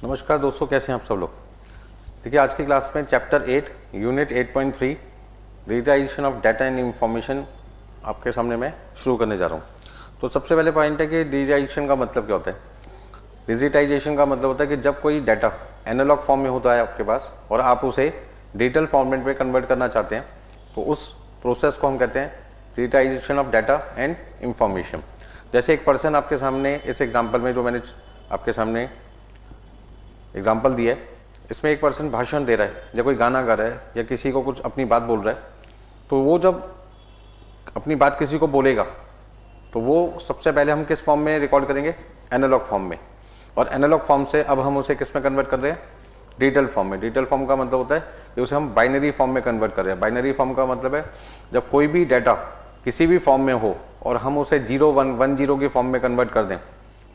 नमस्कार दोस्तों, कैसे हैं आप सब लोग। देखिए, आज की क्लास में chapter 8 unit 8.3 digitization of data and information आपके सामने मैं शुरू करने जा रहा हूँ। तो सबसे पहले पॉइंट है कि डिजिटाइजेशन का मतलब क्या होता है। डिजिटाइजेशन का मतलब होता है कि जब कोई डाटा एनालॉग फॉर्म में होता है आपके पास और आप उसे डिजिटल फॉर्मेट में कन्वर्ट करना चाहते हैं, तो उस प्रोसेस को हम कहते हैं digitization of data and information. जैसे एक पर्सन आपके सामने इस एग्जाम्पल में जो मैंने आपके सामने एग्जाम्पल दिया है, इसमें एक पर्सन भाषण दे रहा है या कोई गाना गा रहा है या किसी को कुछ अपनी बात बोल रहा है, तो वो जब अपनी बात किसी को बोलेगा तो वो सबसे पहले हम किस फॉर्म में रिकॉर्ड करेंगे, एनालॉग फॉर्म में। और एनालॉग फॉर्म से अब हम उसे किस में कन्वर्ट कर रहे हैं, डिजिटल फॉर्म में। डिजिटल फॉर्म का मतलब होता है कि उसे हम बाइनरी फॉर्म में कन्वर्ट कर रहे हैं। बाइनरी फॉर्म का मतलब है जब कोई भी डाटा किसी भी फॉर्म में हो और हम उसे 0-1-1-0 की फॉर्म में कन्वर्ट कर दें,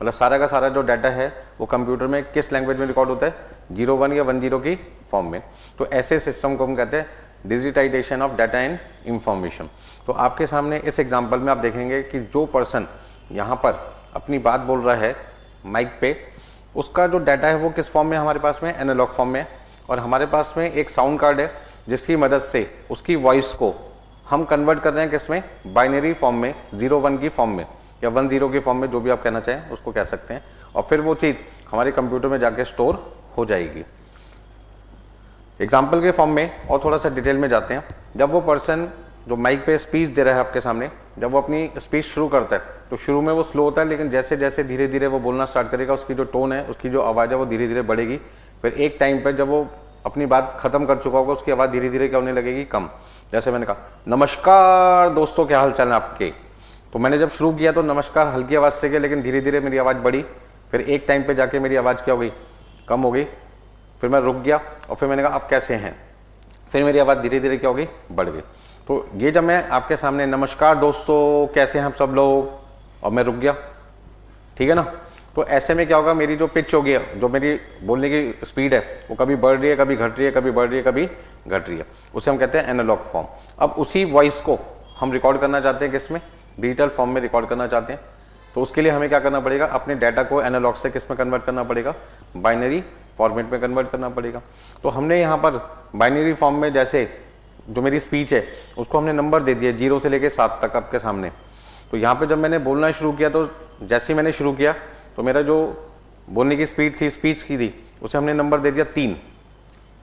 मतलब सारा का सारा जो डाटा है वो कंप्यूटर में किस लैंग्वेज में रिकॉर्ड होता है, 0-1 या 1-0 की फॉर्म में। तो ऐसे सिस्टम को हम कहते हैं digitization of data and information. तो आपके सामने इस एग्जांपल में आप देखेंगे कि जो पर्सन यहाँ पर अपनी बात बोल रहा है माइक पे, उसका जो डाटा है वो किस फॉर्म में हमारे पास में, एनालॉग फॉर्म में। और हमारे पास में एक साउंड कार्ड है जिसकी मदद से उसकी वॉइस को हम कन्वर्ट कर रहे हैं किसमें, बाइनरी फॉर्म में, 0-1 की फॉर्म में या 1-0 की फॉर्म में, जो भी आप कहना चाहें उसको कह सकते हैं। और फिर वो चीज़ हमारे कंप्यूटर में जाके स्टोर हो जाएगी। एग्जाम्पल के फॉर्म में और थोड़ा सा डिटेल में जाते हैं। जब वो पर्सन जो माइक पे स्पीच दे रहा है आपके सामने, जब वो अपनी स्पीच शुरू करता है तो शुरू में वो स्लो होता है, लेकिन जैसे जैसे धीरे धीरे वो बोलना स्टार्ट करेगा, उसकी जो टोन है, उसकी जो आवाज़ है वो धीरे धीरे बढ़ेगी। फिर एक टाइम पर जब वो अपनी बात खत्म कर चुका होगा, उसकी आवाज़ धीरे धीरे क्या होने लगेगी, कम। जैसे मैंने कहा, नमस्कार दोस्तों, क्या हाल चाल है आपके। तो मैंने जब शुरू किया तो नमस्कार हल्की आवाज़ से किया, लेकिन धीरे धीरे मेरी आवाज़ बढ़ी। फिर एक टाइम पे जाके मेरी आवाज़ क्या हो गई, कम हो गई। फिर मैं रुक गया और फिर मैंने कहा आप कैसे हैं, फिर मेरी आवाज़ धीरे धीरे क्या हो गई, बढ़ गई। तो ये जब मैं आपके सामने नमस्कार दोस्तों कैसे हैं हम सब लोग, और मैं रुक गया, ठीक है ना। तो ऐसे में क्या होगा, मेरी जो पिच होगी, जो मेरी बोलने की स्पीड है, वो कभी बढ़ रही है, कभी घट रही है, कभी बढ़ रही है, कभी घट रही है। उसे हम कहते हैं एनालॉग फॉर्म। अब उसी वॉइस को हम रिकॉर्ड करना चाहते हैं किसमें, डिजिटल फॉर्म में रिकॉर्ड करना चाहते हैं। तो उसके लिए हमें क्या करना पड़ेगा, अपने डाटा को एनालॉग से किस में कन्वर्ट करना पड़ेगा, बाइनरी फॉर्मेट में कन्वर्ट करना पड़ेगा। तो हमने यहाँ पर बाइनरी फॉर्म में, जैसे जो मेरी स्पीच है उसको हमने नंबर दे दिया 0 से लेके 7 तक आपके सामने। तो यहाँ पे जब मैंने बोलना शुरू किया, तो जैसे ही मैंने शुरू किया तो मेरा जो बोलने की स्पीड थी, स्पीच की थी, उसे हमने नंबर दे दिया 3,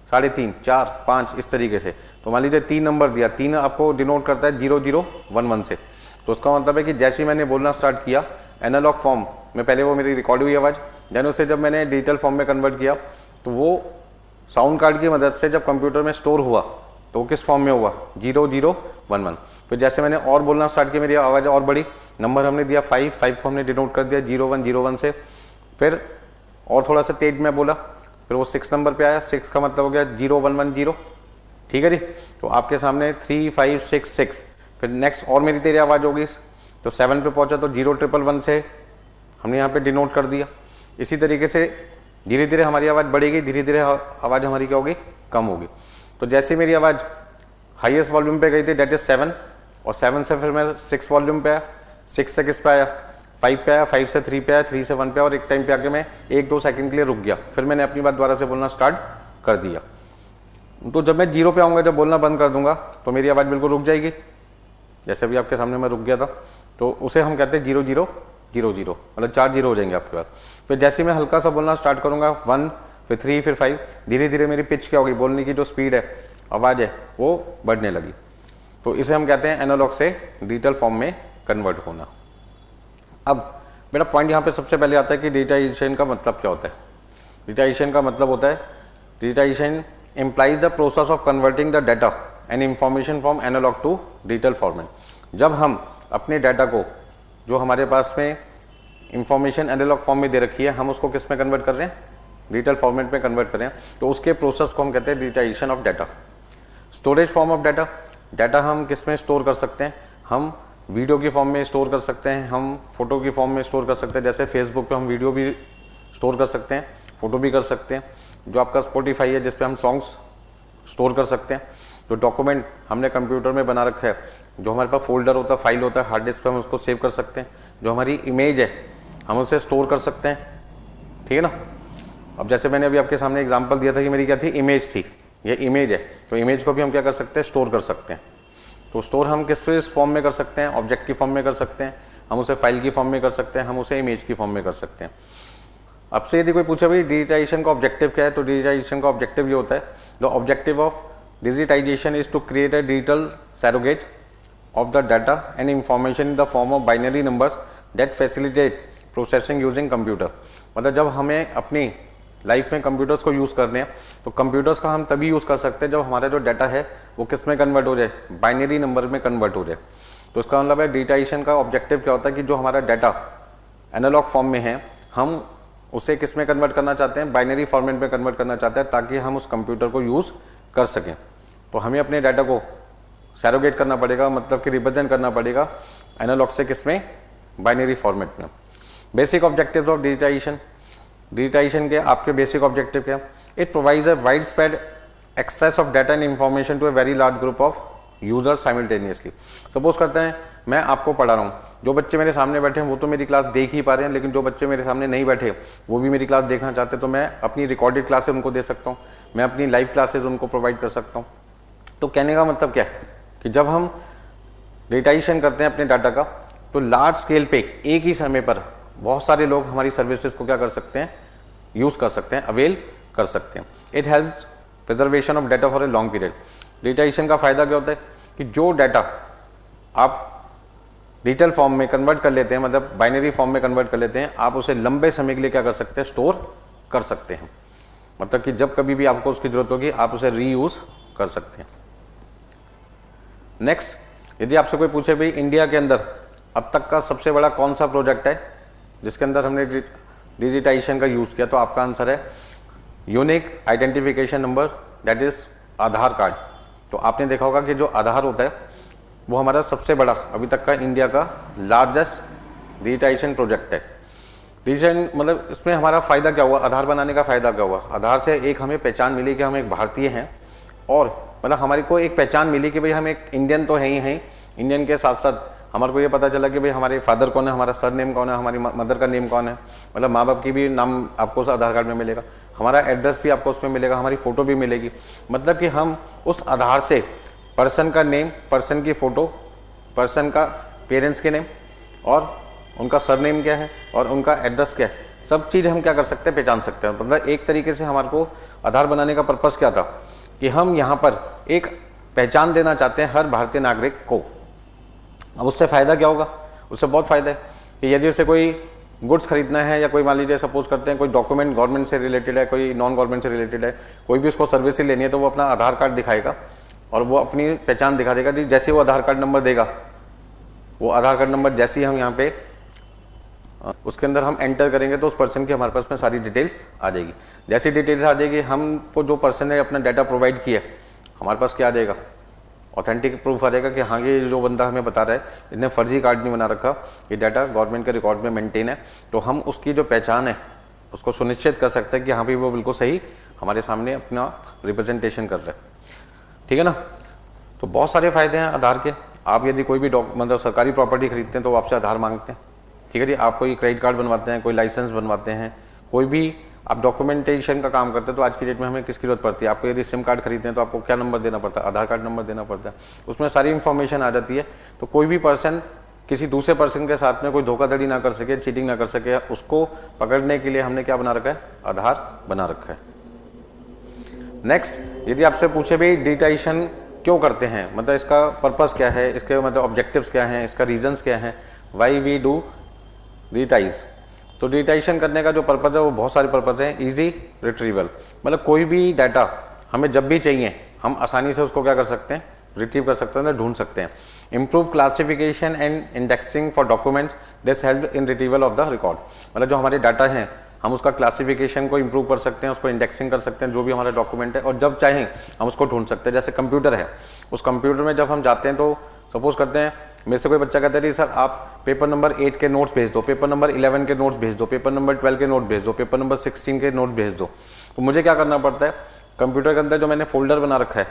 3.5, 4, 5 इस तरीके से। तो मान लीजिए 3 नंबर दिया, 3 आपको डिनोट करता है 0-0-1-1 से। तो उसका मतलब है कि जैसे ही मैंने बोलना स्टार्ट किया एनालॉग फॉर्म में, पहले वो मेरी रिकॉर्ड हुई आवाज़, देन उसे जब मैंने डिजिटल फॉर्म में कन्वर्ट किया तो वो साउंड कार्ड की मदद से जब कंप्यूटर में स्टोर हुआ तो वो किस फॉर्म में हुआ, 0-0-1-1। फिर जैसे मैंने और बोलना स्टार्ट किया, मेरी आवाज़ और बड़ी, नंबर हमने दिया 5 को हमने डिनोट कर दिया 0-1-0-1 से। फिर और थोड़ा सा तेज मैं बोला, फिर वो 6 नंबर पे आया, 6 का मतलब हो गया 0-1-1-0, ठीक है जी। तो आपके सामने 3-5-6-6। फिर नेक्स्ट और मेरी तेरी आवाज़ होगी, तो 7 पे पहुंचा तो 0-1-1-1 से हमने यहाँ पे डिनोट कर दिया। इसी तरीके से धीरे धीरे हमारी आवाज़ बढ़ेगी, धीरे धीरे आवाज़ हमारी क्या होगी, कम होगी। तो जैसे मेरी आवाज़ हाईएस्ट वॉल्यूम पे गई थी, दैट इज 7, और 7 से फिर मैं 6 वॉल्यूम पे आया, 6 से किस पे आया, 5 पे आया, 5 से 3 पे आया, 3 से 1 पे आया, और एक टाइम पे आके मैं 1-2 सेकंड के लिए रुक गया। फिर मैंने अपनी बात दोबारा से बोलना स्टार्ट कर दिया। तो जब मैं 0 पे आऊँगा, जब बोलना बंद कर दूंगा तो मेरी आवाज़ बिल्कुल रुक जाएगी, जैसे अभी आपके सामने मैं रुक गया था। तो उसे हम कहते हैं 0-0-0-0, मतलब 4 0 हो जाएंगे आपके पास। फिर जैसे मैं हल्का सा बोलना स्टार्ट करूँगा, 1, फिर 3, फिर 5, धीरे धीरे मेरी पिच क्या होगी, बोलने की जो स्पीड है, आवाज़ है, वो बढ़ने लगी। तो इसे हम कहते हैं एनालॉग से डिजिटल फॉर्म में कन्वर्ट होना। अब मेरा पॉइंट यहाँ पे सबसे पहले आता है कि डिजिटाइजेशन का मतलब क्या होता है। डिजिटाइजेशन का मतलब होता है, digitization implies the process of converting the data and information from analogue to digital format. जब हम अपने डाटा को, जो हमारे पास में इंफॉर्मेशन एनालॉग फॉर्म में दे रखी है, हम उसको किस में कन्वर्ट कर रहे हैं, डिजिटल फॉर्मेट में कन्वर्ट कर रहे हैं, तो उसके प्रोसेस को हम कहते हैं digitization of data. Storage form of data, data हम किस में स्टोर कर सकते हैं, हम वीडियो की फॉर्म में स्टोर कर सकते हैं, हम फोटो की फॉर्म में स्टोर कर सकते हैं। जैसे फेसबुक पे हम वीडियो भी स्टोर कर सकते हैं, फोटो भी कर सकते हैं। जो आपका स्पॉटिफाई है, जिस पे हम सॉन्ग्स स्टोर कर सकते हैं। जो डॉक्यूमेंट हमने कंप्यूटर में बना रखा है, जो हमारे पास फोल्डर होता है, फाइल होता है, हार्ड डिस्क पे हम उसको सेव कर सकते हैं। जो हमारी इमेज है, हम उसे स्टोर कर सकते हैं, ठीक है ना। अब जैसे मैंने अभी आपके सामने एग्जांपल दिया था कि मेरी क्या थी, इमेज थी, ये इमेज है, तो इमेज को भी हम क्या कर सकते हैं, स्टोर कर सकते हैं। तो स्टोर हम किस फॉर्म में कर सकते हैं, ऑब्जेक्ट की फॉर्म में कर सकते हैं, हम उसे फाइल की फॉर्म में कर सकते हैं, हम उसे इमेज की फॉर्म में कर सकते हैं। आपसे यदि कोई पूछे भाई डिजिटाइजेशन का ऑब्जेक्टिव क्या है, तो डिजिटाइजेशन का ऑब्जेक्टिव ये होता है, the objective of digitization is to create a digital surrogate of the data and information in the form of binary numbers that facilitate processing using computer। मतलब जब हमें अपनी लाइफ में कंप्यूटर्स को यूज़ करने हैं तो कंप्यूटर्स का हम तभी यूज़ कर सकते हैं जब हमारा जो डाटा है वो किस में कन्वर्ट हो जाए, बाइनरी नंबर में कन्वर्ट हो जाए। तो इसका मतलब है डिजिटाइजेशन का ऑब्जेक्टिव क्या होता है कि जो हमारा डाटा एनालॉग फॉर्म में है हम उसे किस में कन्वर्ट करना चाहते हैं, बाइनरी फॉर्मेट में कन्वर्ट करना चाहते हैं, ताकि हम उस कंप्यूटर को यूज़ कर सकें। तो हमें अपने डाटा को सैरोगेट करना पड़ेगा, मतलब कि रिप्रेजेंट करना पड़ेगा एनालॉग से किसमें, बाइनरी फॉर्मेट में। Basic objectives of digitization, digitization के आपके बेसिक ऑब्जेक्टिव क्या, it provides a wide spread access of data and information to a very large group of users simultaneously. Suppose करते हैं मैं आपको पढ़ा रहा हूँ, जो बच्चे मेरे सामने बैठे हैं वो तो मेरी क्लास देख ही पा रहे हैं, लेकिन जो बच्चे मेरे सामने नहीं बैठे वो भी मेरी क्लास देखना चाहते हैं, तो मैं अपनी रिकॉर्डेड क्लासेस उनको दे सकता हूँ, मैं अपनी लाइव क्लासेस उनको प्रोवाइड कर सकता हूँ। तो कहने का मतलब क्या है कि जब हम डिजिटाइजेशन करते हैं अपने डाटा का, तो लार्ज स्केल पे एक ही समय पर बहुत सारे लोग हमारी सर्विसेज को क्या कर सकते हैं, यूज कर सकते हैं, अवेल कर सकते हैं। It helps preservation of data for a long period. Digitization का फायदा क्या होता है कि जो डाटा आप डिजिटल फॉर्म में कन्वर्ट कर लेते हैं, मतलब बाइनरी फॉर्म में कन्वर्ट कर लेते हैं, आप उसे लंबे समय के लिए क्या कर सकते हैं, स्टोर कर सकते हैं। मतलब कि जब कभी भी आपको उसकी जरूरत होगी आप उसे रीयूज कर सकते हैं। नेक्स्ट, यदि आपसे कोई पूछे भाई इंडिया के अंदर अब तक का सबसे बड़ा कौन सा प्रोजेक्ट है जिसके अंदर हमने डिजिटाइजेशन का यूज किया, तो आपका आंसर है unique identification number, that is Aadhaar card. तो आपने देखा होगा कि जो आधार होता है वो हमारा सबसे बड़ा अभी तक का इंडिया का लार्जेस्ट डिजिटाइजेशन प्रोजेक्ट है। डिजिटाइजेशन मतलब इसमें हमारा फायदा क्या हुआ, आधार बनाने का फायदा क्या हुआ, आधार से एक हमें पहचान मिली कि हम एक भारतीय हैं, और मतलब हमारे को एक पहचान मिली कि भाई हम एक इंडियन तो है ही हैं, इंडियन के साथ साथ हमारे को ये पता चला कि भाई हमारे फादर कौन है, हमारा सर नेम कौन है, हमारी मदर का नेम कौन है, मतलब माँ बाप की भी नाम आपको उस आधार कार्ड में मिलेगा, हमारा एड्रेस भी आपको उसमें मिलेगा, हमारी फोटो भी मिलेगी। मतलब कि हम उस आधार से पर्सन का नेम, पर्सन की फोटो, पर्सन का पेरेंट्स के नेम और उनका सर नेम क्या है और उनका एड्रेस क्या है, सब चीज़ हम क्या कर सकते हैं, पहचान सकते हैं। मतलब एक तरीके से हमारे को आधार बनाने का पर्पस क्या था कि हम यहाँ पर एक पहचान देना चाहते हैं हर भारतीय नागरिक को। अब उससे फ़ायदा क्या होगा, उससे बहुत फ़ायदा है कि यदि उसे कोई गुड्स खरीदना है या कोई मान लीजिए सपोज करते हैं कोई डॉक्यूमेंट गवर्नमेंट से रिलेटेड है, कोई नॉन गवर्नमेंट से रिलेटेड है, कोई भी उसको सर्विस लेनी है, तो वो अपना आधार कार्ड दिखाएगा और वो अपनी पहचान दिखा देगा। जैसे वो आधार कार्ड नंबर देगा, वो आधार कार्ड नंबर जैसे ही हम यहाँ पे उसके अंदर हम एंटर करेंगे तो उस पर्सन की हमारे पास में सारी डिटेल्स आ जाएगी। जैसी डिटेल्स आ जाएगी, हमको जो पर्सन ने अपना डाटा प्रोवाइड किया हमारे पास क्या आ जाएगा, ऑथेंटिक प्रूफ आ जाएगा कि हाँ ये जो बंदा हमें बता रहा है इसने फर्जी कार्ड नहीं बना रखा, ये डाटा गवर्नमेंट के रिकॉर्ड में मेंटेन है। तो हम उसकी जो पहचान है उसको सुनिश्चित कर सकते हैं कि हाँ भाई वो बिल्कुल सही हमारे सामने अपना रिप्रेजेंटेशन कर रहा है। ठीक है ना। तो बहुत सारे फायदे हैं आधार के। आप यदि कोई भी मतलब सरकारी प्रॉपर्टी खरीदते हैं तो वो आपसे आधार मांगते हैं। ठीक है जी। आप कोई क्रेडिट कार्ड बनवाते हैं, कोई लाइसेंस बनवाते हैं, कोई भी आप डॉक्यूमेंटेशन का काम करते हैं, तो आज की डेट में हमें किसकी जरूरत पड़ती है, आपको यदि सिम कार्ड खरीदते हैं तो आपको क्या नंबर देना पड़ता है, आधार कार्ड नंबर देना पड़ता है, उसमें सारी इंफॉर्मेशन आ जाती है। तो कोई भी पर्सन किसी दूसरे पर्सन के साथ में कोई धोखाधड़ी ना कर सके, चीटिंग ना कर सके, उसको पकड़ने के लिए हमने क्या बना रखा है, आधार बना रखा है। नेक्स्ट, यदि आपसे पूछे भाई डिजिटाइजेशन क्यों करते हैं, मतलब इसका पर्पस क्या है, इसके मतलब ऑब्जेक्टिव्स क्या हैं, इसका रीजंस क्या है, वाई वी डू डिजिटाइज। तो डिजिटाइजेशन करने का जो पर्पज है वो बहुत सारे पर्पज हैं। इजी रिट्रीवल, मतलब कोई भी डाटा हमें जब भी चाहिए हम आसानी से उसको क्या कर सकते हैं, रिट्रीव कर सकते हैं, ढूंढ सकते हैं। Improve classification and indexing for documents, this help in retrieval of the record. मतलब जो हमारे डाटा हैं हम उसका क्लासिफिकेशन को इंप्रूव कर सकते हैं, उसको इंडेक्सिंग कर सकते हैं, जो भी हमारा डॉक्यूमेंट है, और जब चाहें हम उसको ढूंढ सकते हैं। जैसे कंप्यूटर है, उस कंप्यूटर में जब हम जाते हैं तो सपोज करते हैं मेरे से कोई बच्चा कहता है सर आप पेपर नंबर 8 के नोट्स भेज दो, पेपर नंबर 11 के नोट्स भेज दो, पेपर नंबर 12 के नोट भेज दो, पेपर नंबर 16 के नोट भेज दो। तो मुझे क्या करना पड़ता है, कंप्यूटर के अंदर जो मैंने फोल्डर बना रखा है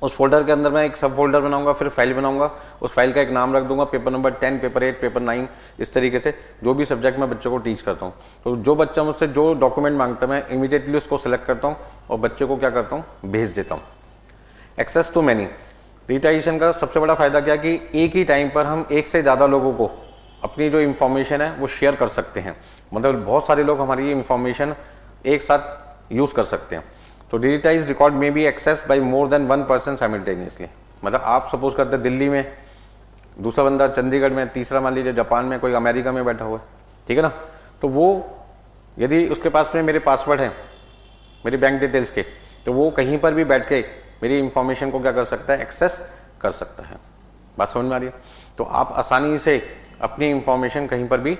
उस फोल्डर के अंदर मैं एक सब फोल्डर बनाऊंगा, फिर फाइल बनाऊंगा, उस फाइल का एक नाम रख दूंगा, पेपर नंबर 10, पेपर 8, पेपर 9, इस तरीके से जो भी सब्जेक्ट मैं बच्चों को टीच करता हूँ। तो जो बच्चा मुझसे जो डॉक्यूमेंट मांगता है मैं इमीडिएटली उसको सिलेक्ट करता हूँ और बच्चे को क्या करता हूँ, भेज देता हूँ। एक्सेस टू मैनी, डिजिटाइजेशन का सबसे बड़ा फायदा क्या कि एक ही टाइम पर हम एक से ज़्यादा लोगों को अपनी जो इंफॉर्मेशन है वो शेयर कर सकते हैं। मतलब बहुत सारे लोग हमारी इंफॉर्मेशन एक साथ यूज़ कर सकते हैं। तो डिजिटाइज रिकॉर्ड में be access by more than 1 person simultaneously. मतलब आप सपोज करते हैं दिल्ली में, दूसरा बंदा चंडीगढ़ में, तीसरा मान लीजिए जापान में, कोई अमेरिका में बैठा हुआ है, ठीक है ना। तो वो यदि उसके पास में मेरे पासवर्ड है मेरी बैंक डिटेल्स के, तो वो कहीं पर भी बैठ के मेरी इंफॉर्मेशन को क्या कर सकता है, एक्सेस कर सकता है। बात समझ में आ रही है। तो आप आसानी से अपनी इंफॉर्मेशन कहीं पर भी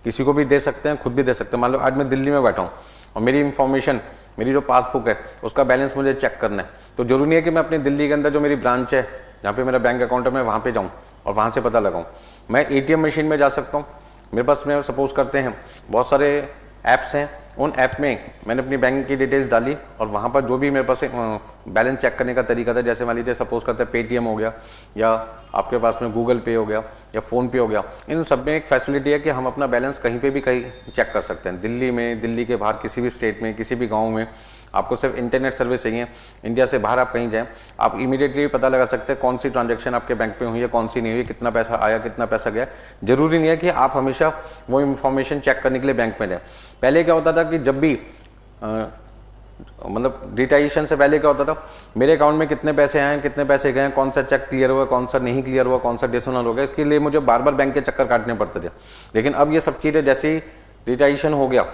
किसी को भी दे सकते हैं, खुद भी दे सकते हैं। मान लो आज मैं दिल्ली में बैठा हूँ और मेरी इंफॉर्मेशन, मेरी जो पासबुक है उसका बैलेंस मुझे चेक करना है, तो जरूरी नहीं है कि मैं अपनी दिल्ली के अंदर जो मेरी ब्रांच है जहाँ पे मेरा बैंक अकाउंट है मैं वहाँ पे जाऊँ और वहाँ से पता लगाऊँ। मैं एटीएम मशीन में जा सकता हूँ। मेरे पास में सपोज करते हैं बहुत सारे ऐप्स हैं, उन ऐप में मैंने अपनी बैंक की डिटेल्स डाली और वहाँ पर जो भी मेरे पास बैलेंस चेक करने का तरीका था, जैसे मान लीजिए सपोज करते हैं पेटीएम हो गया या आपके पास में गूगल पे हो गया या फ़ोन पे हो गया, इन सब में एक फैसिलिटी है कि हम अपना बैलेंस कहीं पे भी कहीं चेक कर सकते हैं। दिल्ली में, दिल्ली के बाहर किसी भी स्टेट में, किसी भी गाँव में, आपको सिर्फ इंटरनेट सर्विस चाहिए, इंडिया से बाहर आप कहीं जाएं, आप इमीडिएटली पता लगा सकते हैं कौन सी ट्रांजैक्शन आपके बैंक पे हुई है, कौन सी नहीं हुई, कितना पैसा आया, कितना पैसा गया। जरूरी नहीं है कि आप हमेशा वो इन्फॉर्मेशन चेक करने के लिए बैंक में जाएं। पहले क्या होता था कि जब भी मतलब डिजिटाइजेशन से पहले क्या होता था, मेरे अकाउंट में कितने पैसे आए, कितने पैसे गए, कौन सा चेक क्लियर हुआ, कौन सा नहीं क्लियर हुआ, कौन सा डिसऑनर हो गया, इसके लिए मुझे बार बार बैंक के चक्कर काटने पड़ते थे। लेकिन अब ये सब चीज़ें जैसे ही डिजिटाइजेशन हो गया,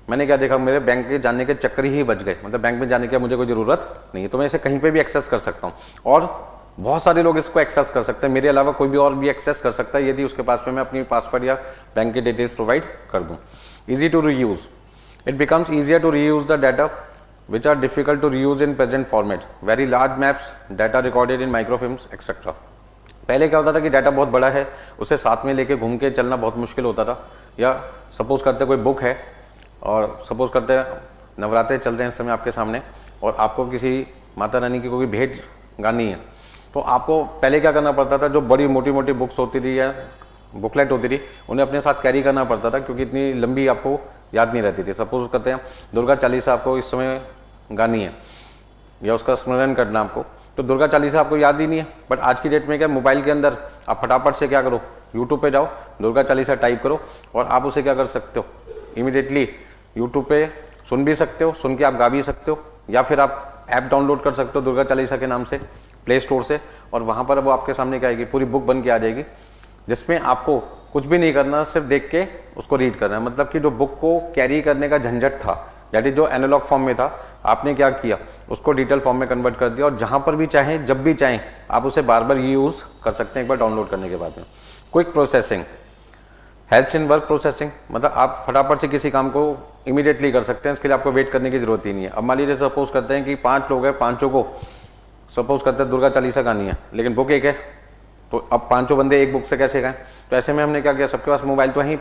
मैंने क्या देखा, मेरे बैंक के जाने के चक्कर ही बच गए। मतलब बैंक में जाने की मुझे कोई ज़रूरत नहीं है, तो मैं इसे कहीं पे भी एक्सेस कर सकता हूँ और बहुत सारे लोग इसको एक्सेस कर सकते हैं। मेरे अलावा कोई भी और भी एक्सेस कर सकता है यदि उसके पास में मैं अपनी पासवर्ड या बैंक की डिटेल्स प्रोवाइड कर दूँ। Easy to reuse, it becomes easier to reuse the data which are difficult to reuse in present format, very large maps, data recorded in microfilms etc. पहले क्या होता था कि डाटा बहुत बड़ा है, उसे साथ में लेके घूम के चलना बहुत मुश्किल होता था। या सपोज करते कोई बुक है और सपोज करते नवरात्रे चल रहे हैं इस समय आपके सामने और आपको किसी माता रानी की कोई भेंट गानी है, तो आपको पहले क्या करना पड़ता था, जो बड़ी मोटी मोटी बुक्स होती थी या बुकलेट होती थी उन्हें अपने साथ कैरी करना पड़ता था, क्योंकि इतनी लंबी आपको याद नहीं रहती थी। सपोज करते हैं दुर्गा चालीसा आपको इस समय गानी है या उसका स्मरण करना आपको, तो दुर्गा चालीसा आपको याद ही नहीं है। बट आज की डेट में क्या, मोबाइल के अंदर आप फटाफट से क्या करो, यूट्यूब पे जाओ, दुर्गा चालीसा टाइप करो और आप उसे क्या कर सकते हो, इमीडिएटली यूट्यूब पे सुन भी सकते हो, सुन के आप गा भी सकते हो, या फिर आप ऐप डाउनलोड कर सकते हो दुर्गा चालीसा के नाम से प्ले स्टोर से, और वहाँ पर वो आपके सामने क्या आएगी, पूरी बुक बन के आ जाएगी, जिसमें आपको कुछ भी नहीं करना, सिर्फ देख के उसको रीड करना है। मतलब कि जो बुक को कैरी करने का झंझट था, यानी जो एनालॉग फॉर्म में था, आपने क्या किया, उसको डिजिटल फॉर्म में कन्वर्ट कर दिया और जहां पर भी चाहें, जब भी चाहें, आप उसे बार बार यूज कर सकते हैं एक बार डाउनलोड करने के बाद में। Quick processing helps in work processing, मतलब आप फटाफट से किसी काम को इमीडिएटली कर सकते हैं, इसके लिए आपको वेट करने की जरूरत ही नहीं है। अब मान लीजिए सपोज करते हैं कि 5 लोग हैं, पांचों को सपोज करते हैं दुर्गा चालीसा गानी है, लेकिन बुक एक है, तो अब पांचों बंदे एक बुक से कैसे गए। तो ऐसे में हमने क्या किया, सबके पास मोबाइल तो है ही,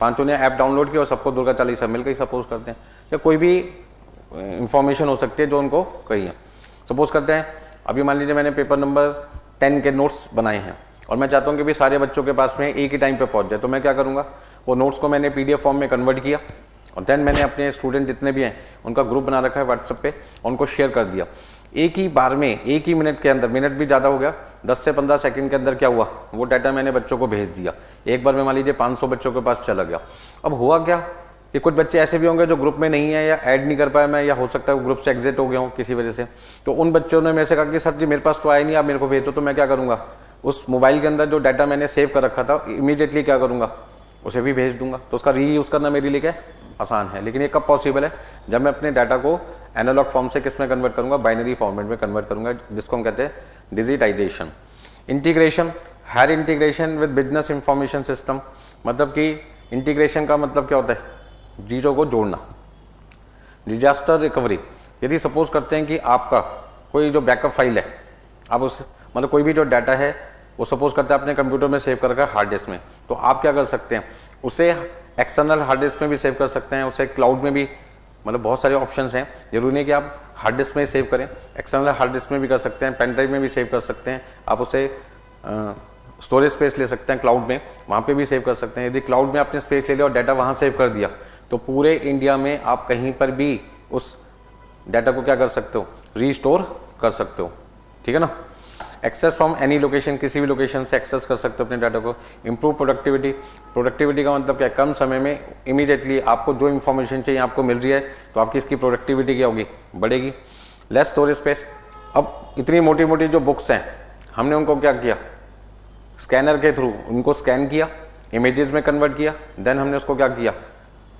पांचों ने ऐप डाउनलोड किया और सबको दुर्गा चालीसा मिल गई सपोज करते हैं, या कोई भी इंफॉर्मेशन हो सकती है जो उनको कही है। सपोज करते हैं अभी मान लीजिए मैंने पेपर नंबर 10 के नोट्स बनाए हैं और मैं चाहता हूँ कि भी सारे बच्चों के पास में एक ही टाइम पे पहुँच जाए, तो मैं क्या करूँगा, वो नोट्स को मैंने PDF फॉर्म में कन्वर्ट किया और देन मैंने अपने स्टूडेंट जितने भी हैं उनका ग्रुप बना रखा है व्हाट्सएप पे, उनको शेयर कर दिया। एक ही बार में, एक ही मिनट के अंदर, मिनट भी ज़्यादा हो गया, 10 से 15 सेकंड के अंदर क्या हुआ, वो डाटा मैंने बच्चों को भेज दिया। एक बार में मान लीजिए 500 बच्चों के पास चला गया। अब हुआ क्या कि कुछ बच्चे ऐसे भी होंगे जो ग्रुप में नहीं है या ऐड नहीं कर पाया मैं, या हो सकता है ग्रुप से एग्जिट हो गया हूँ किसी वजह से, तो उन बच्चों ने मेरे से कहा कि सर जी मेरे पास तो आया नहीं, आप मेरे को भेज दो। तो मैं क्या करूँगा, उस मोबाइल के अंदर जो डाटा मैंने सेव कर रखा था इमीडिएटली क्या करूँगा, उसे भी भेज दूंगा। तो उसका रीयूज़ करना मेरे लिए क्या आसान है। लेकिन ये कब पॉसिबल है, जब मैं अपने डाटा को एनालॉग फॉर्म से किस में कन्वर्ट करूंगा, बाइनरी फॉर्मेट में कन्वर्ट करूंगा, जिसको हम कहते हैं digitization. Integration, higher integration with business information system, मतलब कि इंटीग्रेशन का मतलब क्या होता है, चीज़ों को जोड़ना। डिजास्टर रिकवरी, यदि सपोज करते हैं कि आपका कोई जो बैकअप फाइल है, आप उस मतलब कोई भी जो डाटा है वो सपोज करते हैं अपने कंप्यूटर में सेव कर रखा है हार्ड डिस्क में, तो आप क्या कर सकते हैं, उसे एक्सटर्नल हार्ड डिस्क में भी सेव कर सकते हैं, उसे क्लाउड में भी मतलब बहुत सारे ऑप्शंस हैं। जरूरी नहीं कि आप हार्ड डिस्क में सेव करें, एक्सटर्नल हार्ड डिस्क में भी कर सकते हैं, पेन ड्राइव में भी सेव कर सकते हैं, आप उसे स्टोरेज स्पेस ले सकते हैं क्लाउड में, वहाँ पे भी सेव कर सकते हैं। यदि क्लाउड में आपने स्पेस ले लिया और डाटा वहाँ सेव कर दिया तो पूरे इंडिया में आप कहीं पर भी उस डाटा को क्या कर सकते हो, रीस्टोर कर सकते हो, ठीक है ना। एक्सेस फ्रॉम एनी लोकेशन, किसी भी लोकेशन से एक्सेस कर सकते हो अपने डाटा को। इंप्रूव प्रोडक्टिविटी, प्रोडक्टिविटी का मतलब क्या, कम समय में इमीडिएटली आपको जो इन्फॉर्मेशन चाहिए आपको मिल रही है तो आपकी इसकी प्रोडक्टिविटी क्या होगी, बढ़ेगी। लेस स्टोरेज स्पेस, अब इतनी मोटी मोटी जो बुक्स हैं हमने उनको क्या किया, स्कैनर के थ्रू उनको स्कैन किया, इमेजेस में कन्वर्ट किया, देन हमने उसको क्या किया,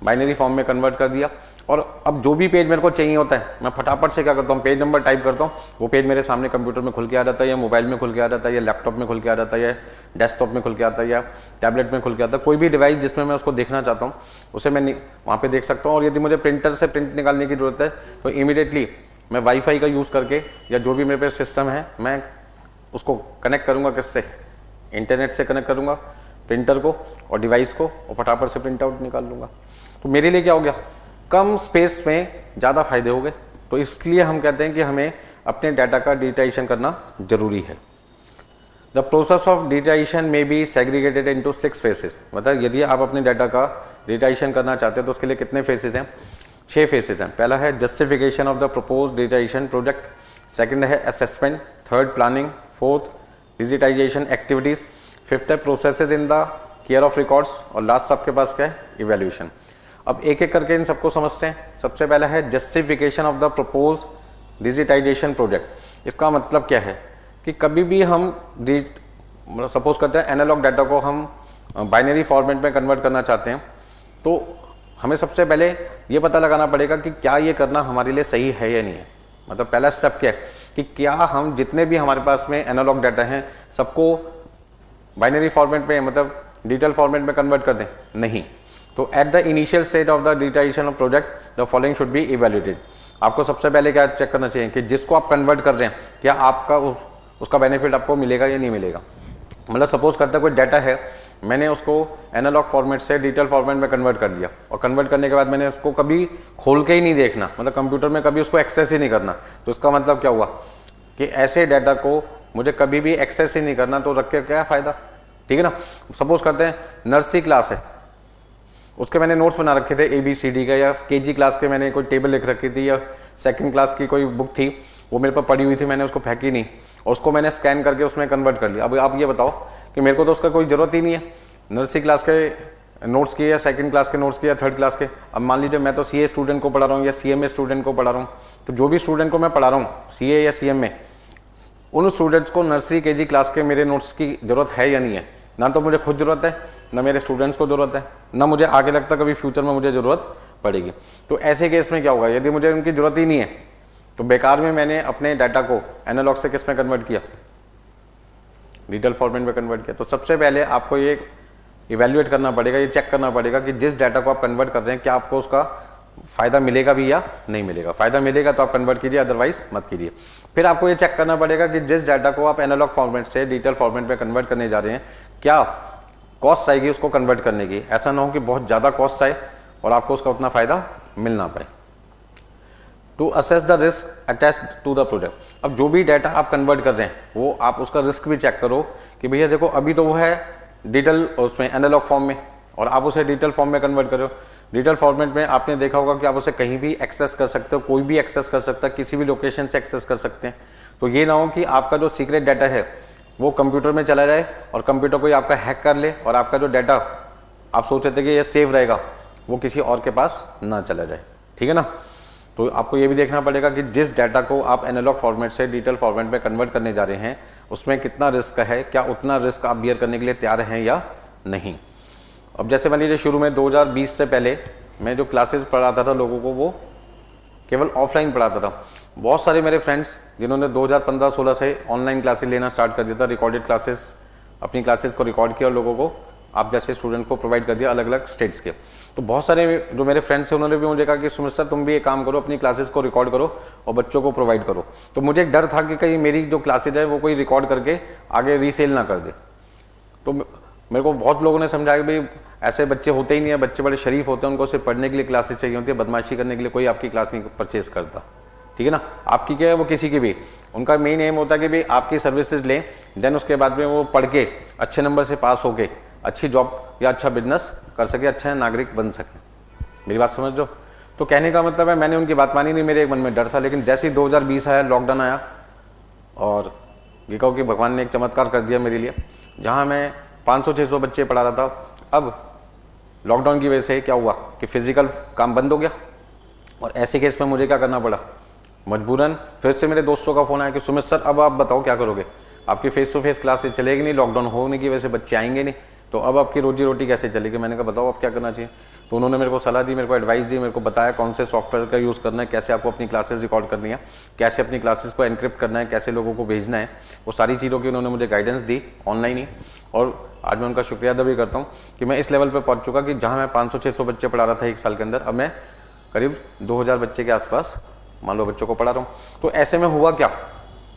बाइनरी फॉर्म में कन्वर्ट कर दिया। और अब जो भी पेज मेरे को चाहिए होता है मैं फटाफट से क्या करता हूँ, पेज नंबर टाइप करता हूँ, वो पेज मेरे सामने कंप्यूटर में खुल के आ जाता है, या मोबाइल में खुल के आ जाता है, या लैपटॉप में खुल के आ जाता है, या डेस्कटॉप में खुल के आता है, या टैबलेट में खुल के आता है। कोई भी डिवाइस जिसमें मैं उसको देखना चाहता हूँ उसे मैं वहाँ पे देख सकता हूँ। और यदि मुझे प्रिंटर से प्रिंट निकालने की जरूरत है तो इमीडिएटली मैं वाईफाई का यूज़ करके या जो भी मेरे पास सिस्टम है मैं उसको कनेक्ट करूँगा, किससे, इंटरनेट से कनेक्ट करूँगा प्रिंटर को और डिवाइस को, और फटाफट से प्रिंट आउट निकाल लूँगा। तो मेरे लिए क्या हो गया, कम स्पेस में ज़्यादा फायदे हो गए। तो इसलिए हम कहते हैं कि हमें अपने डाटा का डिजिटाइजेशन करना जरूरी है। द प्रोसेस ऑफ डिजिटाइजेशन में बी सेग्रीगेटेड इनटू 6 फेसेस, मतलब यदि आप अपने डाटा का डिजिटाइजेशन करना चाहते हैं तो उसके लिए कितने फेसेस हैं, 6 फेसेस हैं। पहला है justification of the propose digitisation project, second है assessment, third planning, fourth digitization activities, fifth है processes in the care of records, और लास्ट सबके पास क्या है, इवैल्यूएशन। अब एक एक करके इन सबको समझते हैं। सबसे पहला है justification of the propose digitisation project. इसका मतलब क्या है कि कभी भी हम सपोज करते हैं एनालॉग डाटा को हम बाइनरी फॉर्मेट में कन्वर्ट करना चाहते हैं, तो हमें सबसे पहले ये पता लगाना पड़ेगा कि क्या ये करना हमारे लिए सही है या नहीं है। मतलब पहला स्टेप क्या है कि क्या हम जितने भी हमारे पास में एनालॉग डाटा हैं सबको बाइनरी फॉर्मेट में, मतलब डिजिटल फॉर्मेट में कन्वर्ट कर दें, नहीं। तो at the initial stage of the digitisation of project the following should be evaluated. आपको सबसे पहले क्या चेक करना चाहिए कि जिसको आप कन्वर्ट कर रहे हैं क्या आपका उसका बेनिफिट आपको मिलेगा या नहीं मिलेगा। मतलब सपोज करते हैं कोई डाटा है, मैंने उसको एनालॉग फॉर्मेट से डिजिटल फॉर्मेट में कन्वर्ट कर दिया, और कन्वर्ट करने के बाद मैंने उसको कभी खोल के ही नहीं देखना, मतलब कंप्यूटर में कभी उसको एक्सेस ही नहीं करना। तो इसका मतलब क्या हुआ कि ऐसे डाटा को मुझे कभी भी एक्सेस ही नहीं करना, तो रख के क्या फ़ायदा, ठीक है ना। सपोज करते हैं नर्सरी क्लास है, उसके मैंने नोट्स बना रखे थे ABCD का, या KG क्लास के मैंने कोई टेबल लिख रखी थी, या सेकंड क्लास की कोई बुक थी वो मेरे पास पड़ी हुई थी, मैंने उसको फेंकी नहीं और उसको मैंने स्कैन करके उसमें कन्वर्ट कर लिया। अब आप ये बताओ कि मेरे को तो उसका कोई ज़रूरत ही नहीं है, नर्सरी क्लास के नोट्स की, या सेकंड क्लास के नोट्स की, या थर्ड क्लास के। अब मान लीजिए मैं तो CA स्टूडेंट को पढ़ा रहा हूँ या CMA स्टूडेंट को पढ़ा रहा हूँ, तो जो भी स्टूडेंट को मैं पढ़ा रहा हूँ CA या CMA, उन स्टूडेंट्स को नर्सरी KG क्लास के मेरे नोट्स की ज़रूरत है या नहीं है। ना तो मुझे खुद ज़रूरत है, ना मेरे स्टूडेंट्स को ज़रूरत है, ना मुझे आगे लगता कभी फ्यूचर में मुझे ज़रूरत पड़ेगी। तो ऐसे केस में क्या होगा, यदि मुझे उनकी ज़रूरत ही नहीं है तो बेकार में मैंने अपने डाटा को एनालॉग से किस में कन्वर्ट किया, डिजिटल फॉर्मेट में कन्वर्ट किया। तो सबसे पहले आपको ये इवैल्यूएट करना पड़ेगा, ये चेक करना पड़ेगा कि जिस डाटा को आप कन्वर्ट कर रहे हैं क्या आपको उसका फ़ायदा मिलेगा भी या नहीं मिलेगा। फ़ायदा मिलेगा तो आप कन्वर्ट कीजिए, अदरवाइज मत कीजिए। फिर आपको ये चेक करना पड़ेगा कि जिस डाटा को आप एनालॉग फॉर्मेट से डिजिटल फॉर्मेट में कन्वर्ट करने जा रहे हैं क्या कॉस्ट आएगी उसको कन्वर्ट करने की। ऐसा ना हो कि बहुत ज़्यादा कॉस्ट आए और आपको उसका उतना फ़ायदा मिल ना पाए। To assess the risk attached to the project. अब जो भी डाटा आप कन्वर्ट कर रहे हैं वो आप उसका रिस्क भी चेक करो कि भैया देखो अभी तो वो है डिजिटल उसमें एनालॉग फॉर्म में, और आप उसे डिजिटल फॉर्म में कन्वर्ट करो। डिजिटल फॉर्मेट में आपने देखा होगा कि आप उसे कहीं भी एक्सेस कर सकते हो, कोई भी एक्सेस कर सकता है, किसी भी लोकेशन से एक्सेस कर सकते हैं। तो ये ना हो कि आपका जो सीक्रेट डाटा है वो कंप्यूटर में चला जाए और कंप्यूटर कोई आपका हैक कर ले और आपका जो डाटा आप सोचे थे कि ये सेव रहेगा वो किसी और के पास ना चला जाए, ठीक है ना। तो आपको ये भी देखना पड़ेगा कि जिस डाटा को आप एनालॉग फॉर्मेट से डिजिटल फॉर्मेट में कन्वर्ट करने जा रहे हैं उसमें कितना रिस्क है, क्या उतना रिस्क आप बियर करने के लिए तैयार हैं या नहीं। अब जैसे मान लीजिए शुरू में 2020 से पहले मैं जो क्लासेस पढ़ाता था लोगों को वो केवल ऑफलाइन पढ़ाता था। बहुत सारे मेरे फ्रेंड्स जिन्होंने 2015-16 से ऑनलाइन क्लासेस लेना स्टार्ट कर दिया था, रिकॉर्डेड क्लासेस, अपनी क्लासेस को रिकॉर्ड किया और लोगों को आप जैसे स्टूडेंट को प्रोवाइड कर दिया अलग अलग स्टेट्स के। तो बहुत सारे जो मेरे फ्रेंड्स हैं उन्होंने भी मुझे कहा कि सुमित सर तुम भी एक काम करो, अपनी क्लासेस को रिकॉर्ड करो और बच्चों को प्रोवाइड करो। तो मुझे एक डर था कि कहीं मेरी जो क्लासेज है वो कोई रिकॉर्ड करके आगे रीसेल ना कर दे। तो मेरे को बहुत लोगों ने समझाया कि भाई ऐसे बच्चे होते ही नहीं है, बच्चे बड़े शरीफ होते हैं, उनको सिर्फ पढ़ने के लिए क्लासेस चाहिए होती है, बदमाशी करने के लिए कोई आपकी क्लास नहीं परचेज करता, ठीक है ना। आपकी क्या है, वो किसी की भी, उनका मेन एम होता है कि भाई आपकी सर्विसेज लें, देन उसके बाद में वो पढ़ के अच्छे नंबर से पास होके अच्छी जॉब या अच्छा बिजनेस कर सके, अच्छा नागरिक बन सके। मेरी बात समझ लो। तो कहने का मतलब है मैंने उनकी बात मानी नहीं, मेरे एक मन में डर था, लेकिन जैसे ही 2020 आया, लॉकडाउन आया, और ये कहो कि भगवान ने एक चमत्कार कर दिया मेरे लिए। जहाँ मैं 500-600 बच्चे पढ़ा रहा था, अब लॉकडाउन की वजह से क्या हुआ कि फिजिकल काम बंद हो गया, और ऐसे केस में मुझे क्या करना पड़ा, मजबूरन फिर से मेरे दोस्तों का फोन आया कि सुमित सर अब आप बताओ क्या करोगे, आपकी फेस टू फेस क्लासेस चलेगी नहीं, लॉकडाउन होने की वजह से बच्चे आएंगे नहीं, तो अब आपकी रोजी रोटी कैसे चलेगी। मैंने कहा बताओ अब क्या करना चाहिए। तो उन्होंने मेरे को सलाह दी, मेरे को एडवाइस दी, मेरे को बताया कौन से सॉफ्टवेयर का यूज़ करना है, कैसे आपको अपनी क्लासेस रिकॉर्ड करनी है, कैसे अपनी क्लासेस को एनक्रिप्ट करना है, कैसे लोगों को भेजना है, वो सारी चीज़ों की उन्होंने मुझे गाइडेंस दी ऑनलाइन ही। और आज मैं उनका शुक्रिया अदा भी करता हूँ कि मैं इस लेवल पर पहुँच चुका कि जहाँ मैं 500-600 बच्चे पढ़ा रहा था एक साल के अंदर, अब मैं करीब 2000 बच्चे के आसपास मान लो बच्चों को पढ़ा रहा हूँ। तो ऐसे में हुआ क्या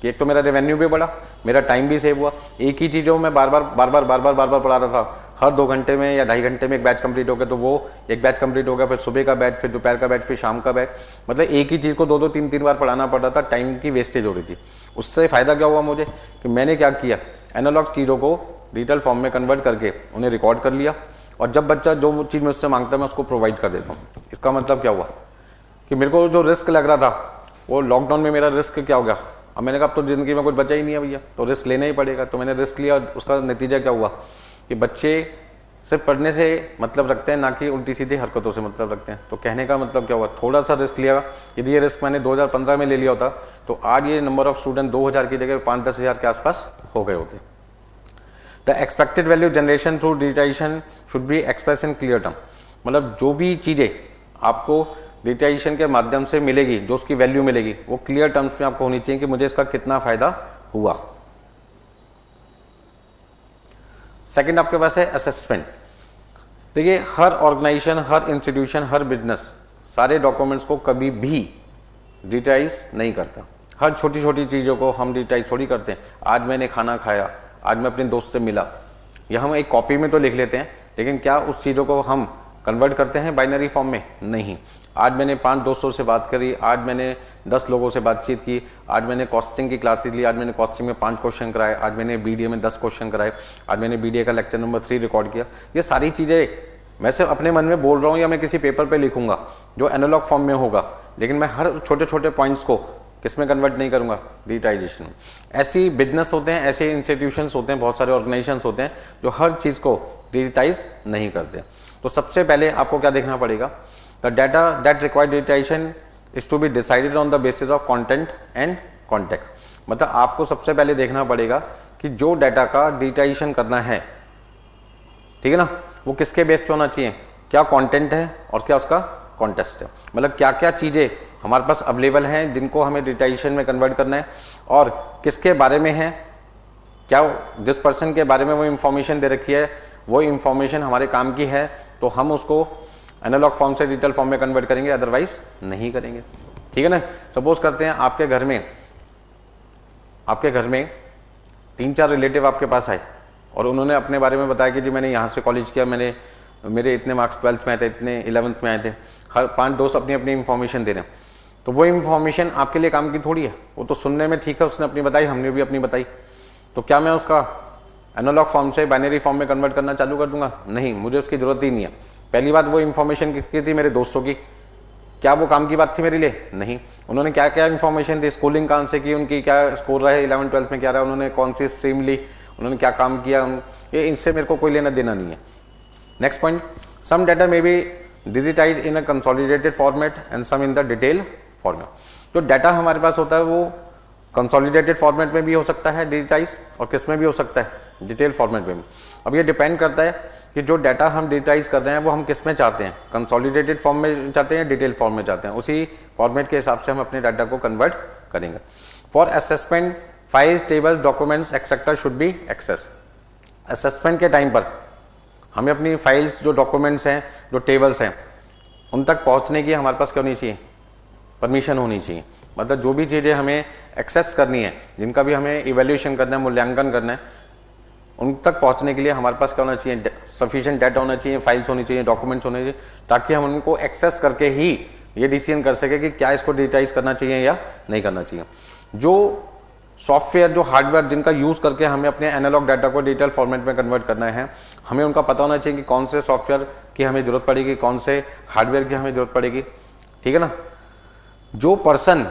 कि एक तो मेरा रेवेन्यू भी बढ़ा, मेरा टाइम भी सेव हुआ। एक ही चीज़ों में बार बार पढ़ा रहा था, हर 2 घंटे में या 2.5 घंटे में एक बैच कंप्लीट हो गया, तो वो एक बैच कंप्लीट हो गया, फिर सुबह का बैच, फिर दोपहर का बैच, फिर शाम का बैच, मतलब एक ही चीज़ को 2-2 3-3 बार पढ़ाना पड़ रहा था, टाइम की वेस्टेज हो रही थी। उससे फ़ायदा क्या हुआ मुझे कि मैंने क्या किया, एनालॉग चीज़ों को डिजिटल फॉर्म में कन्वर्ट करके उन्हें रिकॉर्ड कर लिया, और जब बच्चा जो चीज़ मुझसे मांगता है मैं उसको प्रोवाइड कर देता हूँ। इसका मतलब क्या हुआ कि मेरे को जो रिस्क लग रहा था, वो लॉकडाउन में मेरा रिस्क क्या हो गया, अब मैंने कहा अब तो ज़िंदगी में कुछ बचा ही नहीं है भैया, तो रिस्क लेना ही पड़ेगा। तो मैंने रिस्क लिया, और उसका नतीजा क्या हुआ कि बच्चे सिर्फ पढ़ने से मतलब रखते हैं, ना कि उल्टी सीधी हरकतों से मतलब रखते हैं। तो कहने का मतलब क्या हुआ, थोड़ा सा रिस्क लिया। यदि ये रिस्क मैंने 2015 में ले लिया होता तो आज ये नंबर ऑफ स्टूडेंट 2000 की जगह 5-10 हज़ार के आसपास हो गए होते। The expected value generation through digitisation should be express in clear term, मतलब जो भी चीज़ें आपको डिजिटाइजेशन के माध्यम से मिलेगी, जो उसकी वैल्यू मिलेगी, वो क्लियर टर्म्स में आपको होनी चाहिए कि मुझे इसका कितना फायदा हुआ। सेकंड आपके पास है असेसमेंट। देखिए हर ऑर्गेनाइजेशन, हर इंस्टीट्यूशन, हर बिजनेस सारे डॉक्यूमेंट्स को कभी भी डिजिटाइज नहीं करता। हर छोटी छोटी चीज़ों को हम डिजिटाइज थोड़ी करते हैं। आज मैंने खाना खाया, आज मैं अपने दोस्त से मिला, यह हम एक कॉपी में तो लिख लेते हैं, लेकिन क्या उस चीज़ों को हम कन्वर्ट करते हैं बाइनरी फॉर्म में? नहीं। आज मैंने 5 दोस्तों से बात करी, आज मैंने 10 लोगों से बातचीत की, आज मैंने कॉस्टिंग की क्लासेस ली, आज मैंने कॉस्टिंग में 5 क्वेश्चन कराए, आज मैंने बीडीए में 10 क्वेश्चन कराए, आज मैंने बीडीए का लेक्चर नंबर 3 रिकॉर्ड किया। ये सारी चीज़ें मैं सिर्फ अपने मन में बोल रहा हूँ या मैं किसी पेपर पे लिखूंगा जो एनालॉग फॉर्म में होगा, लेकिन मैं हर छोटे छोटे पॉइंट्स को किस में कन्वर्ट नहीं करूंगा? डिजिटाइजेशन। ऐसी बिजनेस होते हैं, ऐसे इंस्टीट्यूशंस होते हैं, बहुत सारे ऑर्गेनाइजेशंस होते हैं जो हर चीज़ को डिजिटाइज नहीं करते। तो सबसे पहले आपको क्या देखना पड़ेगा? The data that required digitisation is to be decided on the basis of content and context. मतलब आपको सबसे पहले देखना पड़ेगा कि जो डाटा का डिजिटाइजेशन करना है, ठीक है ना, वो किसके बेस पे होना चाहिए, क्या कंटेंट है और क्या उसका कॉन्टेक्स्ट है। मतलब क्या क्या चीज़ें हमारे पास अवेलेबल हैं जिनको हमें डिजिटाइजेशन में कन्वर्ट करना है, और किसके बारे में है, क्या जिस पर्सन के बारे में वो इंफॉर्मेशन दे रखी है वो इंफॉर्मेशन हमारे काम की है, तो हम उसको एनालॉग फॉर्म से डिजिटल फॉर्म में कन्वर्ट करेंगे, अदरवाइज नहीं करेंगे। ठीक है ना। सपोज करते हैं आपके घर में 3-4 रिलेटिव आपके पास आए और उन्होंने अपने बारे में बताया कि जी मैंने यहाँ से कॉलेज किया, मेरे इतने मार्क्स 12th में आए थे, इतने 11th में आए थे। हर 5 दोस्त अपनी अपनी इंफॉर्मेशन दे रहे हैं, तो वो इंफॉर्मेशन आपके लिए काम की थोड़ी है। वो तो सुनने में ठीक था, उसने अपनी बताई, हमने भी अपनी बताई, तो क्या मैं उसका एनालॉग फॉर्म से बाइनरी फॉर्म में कन्वर्ट करना चालू कर दूंगा? नहीं, मुझे उसकी जरूरत ही नहीं है। पहली बात, वो इंफॉर्मेशन किसकी थी? मेरे दोस्तों की। क्या वो काम की बात थी मेरे लिए? नहीं। उन्होंने क्या क्या इंफॉर्मेशन दी, स्कूलिंग कहाँ से की, उनकी क्या स्कोर रहा है 11th-12th में, क्या रहा, उन्होंने कौन सी स्ट्रीम ली, उन्होंने क्या काम किया, ये इनसे मेरे को कोई लेना देना नहीं है। Next point, some data may be digitised in a consolidated format and some in the detail format. जो डाटा हमारे पास होता है वो कंसोलिडेटेड फॉर्मेट में भी हो सकता है डिजिटाइज, और किस में भी हो सकता है? डिटेल फॉर्मेट में भी। अब ये डिपेंड करता है कि जो डाटा हम डिजिटाइज कर रहे हैं वो हम किस में चाहते हैं, कंसोलिडेटेड फॉर्म में चाहते हैं, डिटेल फॉर्म में चाहते हैं। उसी फॉर्मेट के हिसाब से हम अपने डाटा को कन्वर्ट करेंगे। For assessment, files, tables, documents etcetera should be access. Assessment के टाइम पर हमें अपनी फाइल्स, जो डॉक्यूमेंट्स हैं, जो टेबल्स हैं, उन तक पहुंचने की हमारे पास क्या होनी चाहिए? परमिशन होनी चाहिए। मतलब जो भी चीज़ें हमें एक्सेस करनी है, जिनका भी हमें इवैल्यूएशन करना है, मूल्यांकन करना है, उन तक पहुंचने के लिए हमारे पास क्या होना चाहिए, सफिशिएंट डाटा होना चाहिए, फाइल्स होनी चाहिए, डॉक्यूमेंट्स होने चाहिए, ताकि हम उनको एक्सेस करके ही ये डिसीजन कर सके कि क्या इसको डिजिटाइज करना चाहिए या नहीं करना चाहिए। जो सॉफ्टवेयर, जो हार्डवेयर जिनका यूज करके हमें अपने एनालॉग डाटा को डिजिटल फॉर्मेट में कन्वर्ट करना है, हमें उनका पता होना चाहिए कि कौन से सॉफ्टवेयर की हमें जरूरत पड़ेगी, कौन से हार्डवेयर की हमें जरूरत पड़ेगी, ठीक है ना। जो पर्सन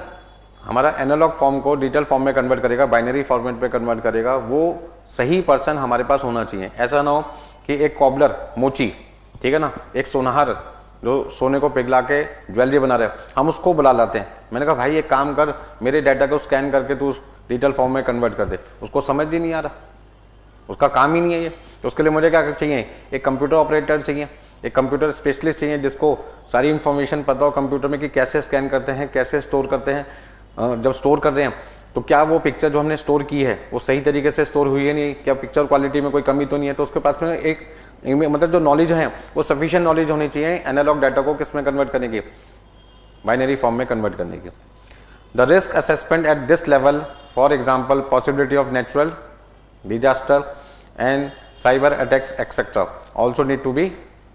हमारा एनालॉग फॉर्म को डिजिटल फॉर्म में कन्वर्ट करेगा, बाइनरी फॉर्मेट में कन्वर्ट करेगा, वो सही पर्सन हमारे पास होना चाहिए। ऐसा ना हो कि एक कॉबलर मोची, ठीक है ना, एक सोनार जो सोने को पिघला के ज्वेलरी बना रहे, हम उसको बुला लाते हैं। मैंने कहा भाई एक काम कर, मेरे डाटा को स्कैन करके तू डिजिटल फॉर्म में कन्वर्ट कर दे, उसको समझ ही नहीं आ रहा, उसका काम ही नहीं है ये। तो उसके लिए मुझे क्या चाहिए, एक कंप्यूटर ऑपरेटर चाहिए, एक कंप्यूटर स्पेशलिस्ट चाहिए जिसको सारी इंफॉर्मेशन पता हो कंप्यूटर में कि कैसे स्कैन करते हैं, कैसे स्टोर करते हैं, जब स्टोर कर रहे हैं तो क्या वो पिक्चर जो हमने स्टोर की है वो सही तरीके से स्टोर हुई है नहीं, क्या पिक्चर क्वालिटी में कोई कमी तो नहीं है। तो उसके पास में एक मतलब जो नॉलेज है वो सफिशिएंट नॉलेज होनी चाहिए एनालॉग डाटा को किस में कन्वर्ट करने की, बाइनरी फॉर्म में कन्वर्ट करने की। The risk assessment at this level, for example possibility of natural disaster and cyber attacks etcetera also need to be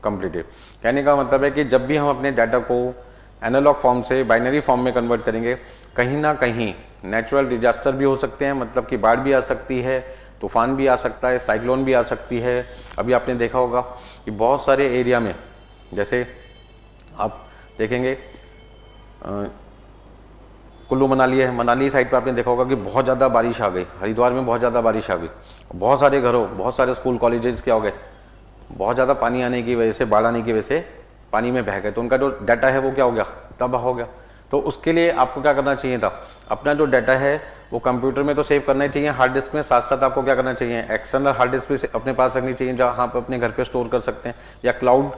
completed. कहने का मतलब है कि जब भी हम अपने डाटा को एनालॉग फॉर्म से बाइनरी फॉर्म में कन्वर्ट करेंगे, कहीं ना कहीं नेचुरल डिजास्टर भी हो सकते हैं, मतलब कि बाढ़ भी आ सकती है, तूफान भी आ सकता है, साइक्लोन भी आ सकती है। अभी आपने देखा होगा कि बहुत सारे एरिया में, जैसे आप देखेंगे कुल्लू मनाली है, मनाली साइड पर आपने देखा होगा कि बहुत ज़्यादा बारिश आ गई, हरिद्वार में बहुत ज़्यादा बारिश आ गई, बहुत सारे घरों, बहुत सारे स्कूल कॉलेजेस क्या हो गए, बहुत ज़्यादा पानी आने की वजह से, बाढ़ आने की वजह से पानी में बह गए। तो उनका जो डाटा है वो क्या हो गया, तबाह हो गया। तो उसके लिए आपको क्या करना चाहिए था, अपना जो डाटा है वो कंप्यूटर में तो सेव करना ही चाहिए, हार्ड डिस्क में, साथ साथ आपको क्या करना चाहिए, एक्सटर्नल हार्ड डिस्क भी अपने पास रखनी चाहिए जहाँ आप अपने घर पे स्टोर कर सकते हैं, या क्लाउड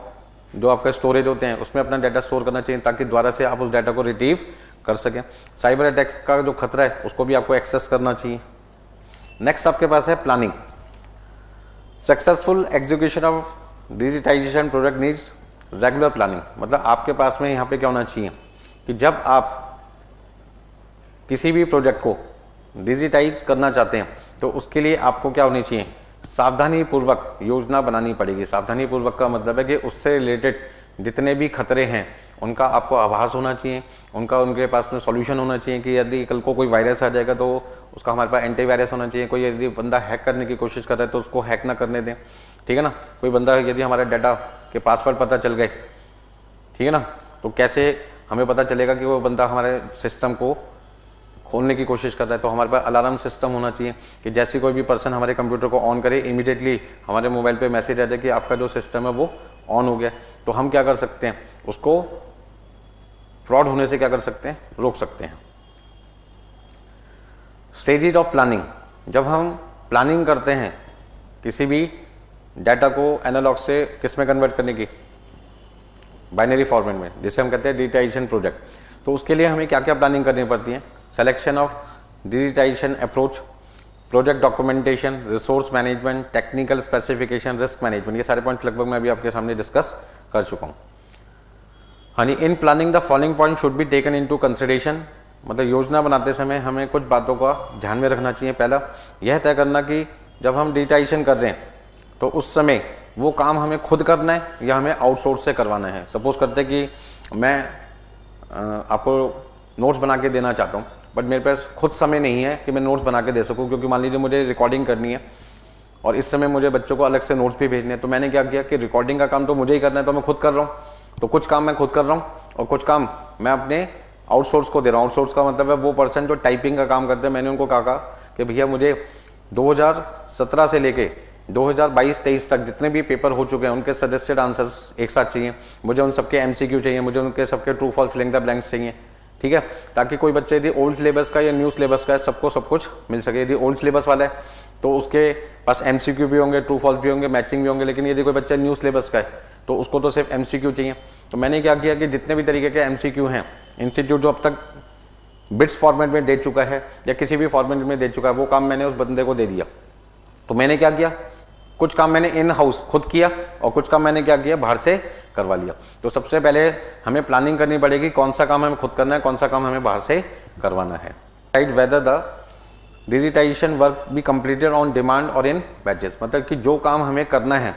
जो आपका स्टोरेज होते हैं उसमें अपना डाटा स्टोर करना चाहिए, ताकि दोबारा से आप उस डाटा को रिट्रीव कर सकें। साइबर अटैक्स का जो खतरा है उसको भी आपको एक्सेस करना चाहिए। नेक्स्ट आपके पास है planning. Successful execution of digitisation project needs regular planning. मतलब आपके पास में यहाँ पे क्या होना चाहिए कि जब आप किसी भी प्रोजेक्ट को डिजिटाइज करना चाहते हैं तो उसके लिए आपको क्या होनी चाहिए, सावधानी पूर्वक योजना बनानी पड़ेगी। सावधानी पूर्वक का मतलब है कि उससे रिलेटेड जितने भी खतरे हैं उनका आपको आभास होना चाहिए, उनके पास में सॉल्यूशन होना चाहिए कि यदि कल को कोई वायरस आ जाएगा तो उसका हमारे पास एंटीवायरस होना चाहिए। कोई यदि बंदा हैक करने की कोशिश कर रहा है तो उसको हैक ना करने दें, ठीक है ना। कोई बंदा यदि हमारे डाटा के पासवर्ड पता चल गए, ठीक है ना, तो कैसे हमें पता चलेगा कि वो बंदा हमारे सिस्टम को खोलने की कोशिश कर रहा है। तो हमारे पास अलार्म सिस्टम होना चाहिए कि जैसे कोई भी पर्सन हमारे कंप्यूटर को ऑन करे, इमीडिएटली हमारे मोबाइल पे मैसेज आ जाए कि आपका जो सिस्टम है वो ऑन हो गया। तो हम क्या कर सकते हैं, उसको फ्रॉड होने से क्या कर सकते हैं, रोक सकते हैं। Stages of planning. जब हम प्लानिंग करते हैं किसी भी डाटा को एनालॉग से किस में कन्वर्ट करने की, बाइनरी फॉर्मेट में, जिसे हम कहते हैं डिजिटाइजेशन प्रोजेक्ट, तो उसके लिए हमें क्या क्या प्लानिंग करनी पड़ती है। Selection of digitisation approach, project documentation, resource management, technical specification, risk management, ये सारे पॉइंट लगभग मैं अभी आपके सामने डिस्कस कर चुका हूँ। हाँ, in planning the following point should be taken into consideration. मतलब योजना बनाते समय हमें कुछ बातों का ध्यान में रखना चाहिए। पहला यह तय करना कि जब हम डिजिटाइजेशन कर रहे हैं तो उस समय वो काम हमें खुद करना है या हमें आउटसोर्स से करवाना है। सपोज करते हैं कि मैं आपको नोट्स बना के देना चाहता हूँ, बट मेरे पास खुद समय नहीं है कि मैं नोट्स बना के दे सकूँ, क्योंकि मान लीजिए मुझे रिकॉर्डिंग करनी है और इस समय मुझे बच्चों को अलग से नोट्स भी भेजने हैं। तो मैंने क्या किया कि रिकॉर्डिंग का काम तो मुझे ही करना है, तो मैं खुद कर रहा हूँ। तो कुछ काम मैं खुद कर रहा हूँ और कुछ काम मैं अपने आउटसोर्स को दे रहा हूँ। आउटसोर्स का मतलब है वो पर्सन जो टाइपिंग का काम करते हैं। मैंने उनको कहा कि भैया मुझे 2017 से लेके 2022-23 तक जितने भी पेपर हो चुके हैं उनके सजेस्टेड आंसर्स एक साथ चाहिए, मुझे उन सबके MCQ चाहिए, मुझे उनके सबके true false filling the blanks चाहिए, ठीक है, ताकि कोई बच्चे यदि ओल्ड सिलेबस का या न्यू सिलेबस का है सबको सब कुछ मिल सके। यदि ओल्ड सिलेबस वाला है तो उसके पास MCQ भी होंगे, ट्रू फॉल्स भी होंगे, मैचिंग भी होंगे, लेकिन यदि कोई बच्चा न्यू सिलेबस का है तो उसको तो सिर्फ MCQ चाहिए। तो मैंने क्या किया कि जितने भी तरीके के MCQ हैं, इंस्टीट्यूट जो अब तक बिट्स फॉर्मेट में दे चुका है या किसी भी फॉर्मेट में दे चुका है, वो काम मैंने उस बंदे को दे दिया। तो मैंने क्या किया, कुछ काम मैंने इन हाउस खुद किया और कुछ काम मैंने क्या किया, बाहर से करवा लिया। तो सबसे पहले हमें प्लानिंग करनी पड़ेगी कौन सा काम हमें खुद करना है, कौन सा काम हमें बाहर से करवाना है। Right whether the digitisation work be completed on demand और इन बैचेस, मतलब कि जो काम हमें करना है